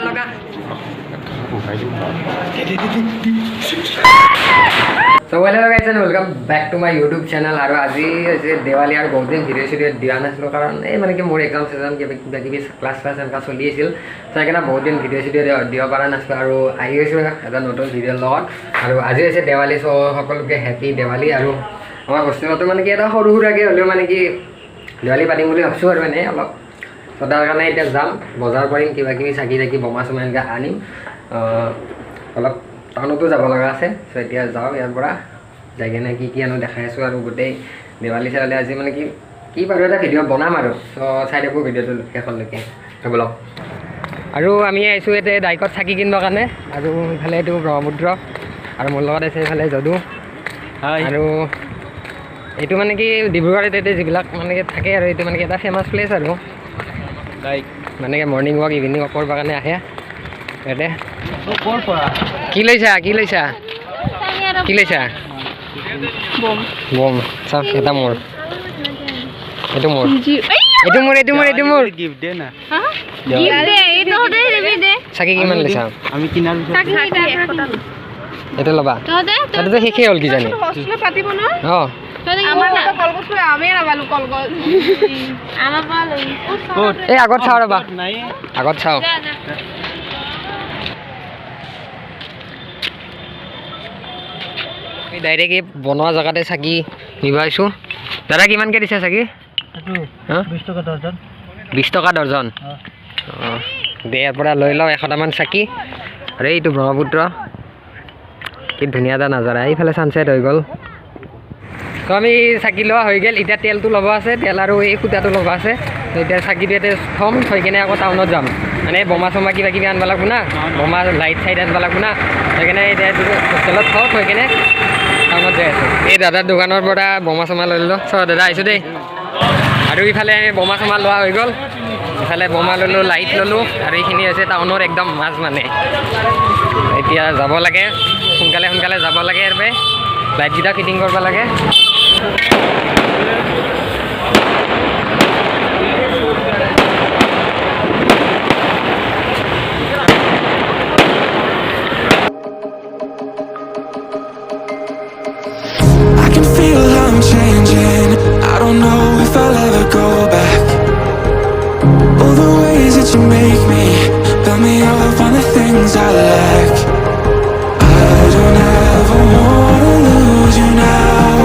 লগা So hello guys and welcome back to my YouTube channel আৰু আজি হৈছে দেৱালী আৰু বহুত দিন ভিডিঅ' দিয়া নাছিলোঁ কাৰণ এই মানে কি মোৰ এক্সাম চেক্সাম কিবা ক্লাছ এনেকুৱা চলি আছিল তো সেইকাৰণে বহুত দিন ভিডিঅ' দিব পৰা নাছিলোঁ আৰু আহি গৈছোঁ এটা নতুন ভিডিঅ'ৰ লগত আৰু আজি হৈছে দেৱালী চ' সকলোকে হেপী দেৱালী আৰু আমাৰ বস্তুটো মানে কি এটা সৰু সুৰাকৈ হ'লেও মানে কি দেৱালী পাতিম বুলি ভাবিছোঁ আৰু এনেই অলপ চ' তাৰ কাৰণে এতিয়া যাম বজাৰ কৰিম কিবা কিবি চাকি বোমা চোমা এনেকৈ আনিম অলপ টাউনতো যাব লগা আছে চ' এতিয়া যাওঁ ইয়াৰ পৰা যাই কিনে কি আনো দেখাই আছোঁ আৰু গোটেই দেৱালী চেৱালী আজি মানে কি বাৰু এটা ভিডিঅ' বনাম আৰু চ' চাই থাকোঁ ভিডিঅ'টো শেষলৈকে ব'লক আৰু আমি আহিছোঁ এতিয়া বাইকত চাকি কিনিবৰ কাৰণে আৰু ইফালে এইটো ব্ৰহ্মপুত্ৰ আৰু মোৰ লগত আছে এইফালে যদু আৰু এইটো মানে কি ডিব্ৰুগড়ত এতিয়া যিবিলাক মানে কি থাকে আৰু এইটো মানে কি এটা ফেমাছ প্লেচ আৰু লাইক মানে কি মৰ্ণিং ৱাক ইভিনিং ৱাক কৰিবৰ কাৰণে আহে ইয়াতে কি লৈছা বম চাওক এটা মোৰ এইটো গিফট দে না চাকি কিমান লৈছা আমি কিনাৰ এইটো ল'বা তাতে শেষেই হ'ল কিজানি অঁ এই আগত চাওঁ ৰ'বা আগত চাওঁ আমি ডাইৰেক্ট এই বনোৱা জেগাতে চাকি নিব আহিছোঁ দাদা কিমানকৈ দিছে চাকি 20 টকা দৰ্জন অঁ দে ইয়াৰ পৰা লৈ লওঁ 100টামান চাকি আৰু এইটো ব্ৰহ্মপুত্ৰ কি ধুনীয়া এটা নাজাৰা এইফালে ছানছেট হৈ গ'ল তো আমি চাকি লোৱা হৈ গ'ল এতিয়া তেলটো ল'ব আছে তেল আৰু এই সূতাটো ল'ব আছে এতিয়া চাকিটো ইয়াতে থ'ম থৈ কিনে আকৌ টাউনত যাম মানে বোমা চোমা কিবা কিবি আনিব লাগিব না বোমা লাইট চাইট আনিব লাগিব না সেইকাৰণে এতিয়া হোটেলত থৈ কিনে টাউনত যাই আছোঁ এই দাদাৰ দোকানৰ পৰা বোমা চোমা লৈ ল'লোঁ চ দাদা আহিছোঁ দেই আৰু ইফালে বোমা চোমা লোৱা হৈ গ'ল ইফালে বোমা ল'লোঁ লাইট ল'লোঁ আৰু এইখিনি হৈছে টাউনৰ একদম মাজ মানে এতিয়া যাব লাগে সোনকালে যাব লাগে ইয়াৰ পৰা লাইটকেইটা ফিটিং কৰিব লাগে Changing, I don't know if I'll ever go back. All the ways that you make me, build me up on the things I lack. I don't ever wanna lose you now,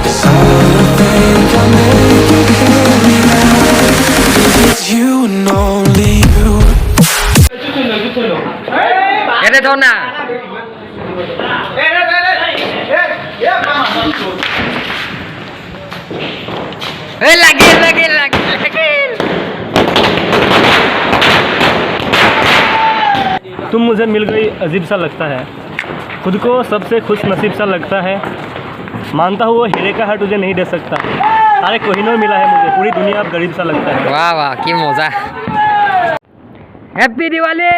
'cause I don't think I'll make it clear now, 'cause it's you and only you. Get it on now. लगे तुम मुझे मिल गई अजीब सा लगता है खुद को सबसे खुश नसीब सा लगता है मानता हूँ वो हीरे का हार तुझे नहीं दे सकता अरे कोहिनूर मिला है मुझे पूरी दुनिया अब गरीब सा लगता है वाह वाह की मजा हैप्पी दिवाली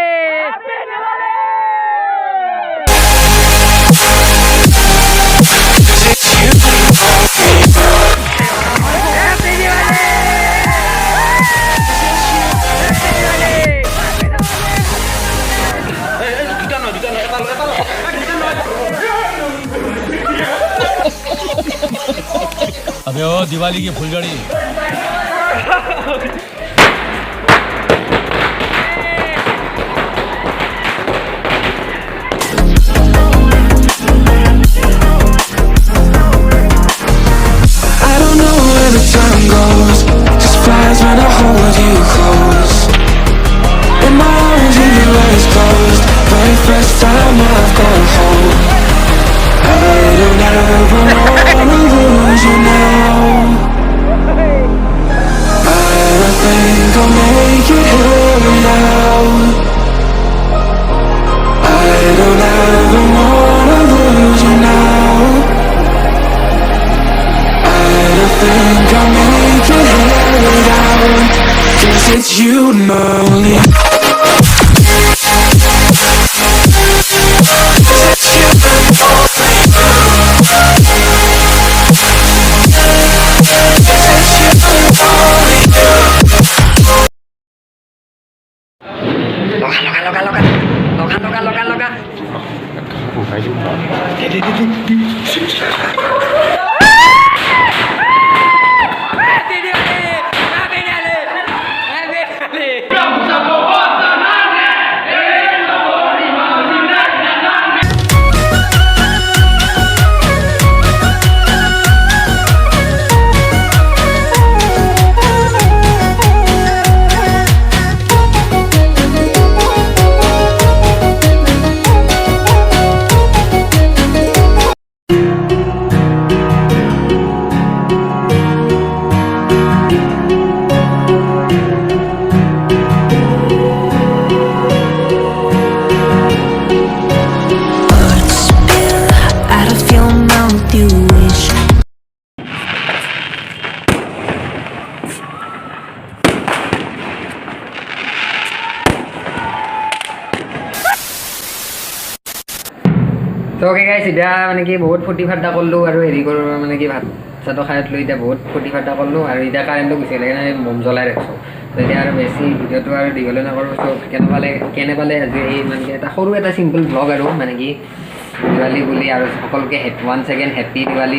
अबे ओ दिवाली की फुलझड़ी I don't know where the time goes, just flies when I hold you close. In my arms with your eyes closed, very first time I've gone home. I don't ever wanna lose you now. I don't think I'll make it here now. I don't ever wanna lose you now. I don't think I'll make it here now, 'cause it's you and only. It's you and only you. তো okay গাইছ এতিয়া মানে কি বহুত ফূৰ্তি ফাৰ্তা কৰিলোঁ আৰু হেৰি কৰোঁ মানে কি ভাত চাটো খাই উঠলোঁ এতিয়া বহুত ফূৰ্তি ফাৰ্তা কৰিলোঁ আৰু এতিয়া কাৰেণ্টটো গুচি গ'লে সেইকাৰণে মম জ্বলাই ৰাখিছোঁ তো এতিয়া আৰু বেছি ভিডিঅ'টো আৰু দীঘলে নকৰোঁ চব কেনে পালে আজি এই মানে কি এটা সৰু এটা চিম্পল ব্লগ আৰু মানে কি দিৱালী বুলি আৰু সকলোকে ওৱান ছেকেণ্ড হেপ্পী দিৱালী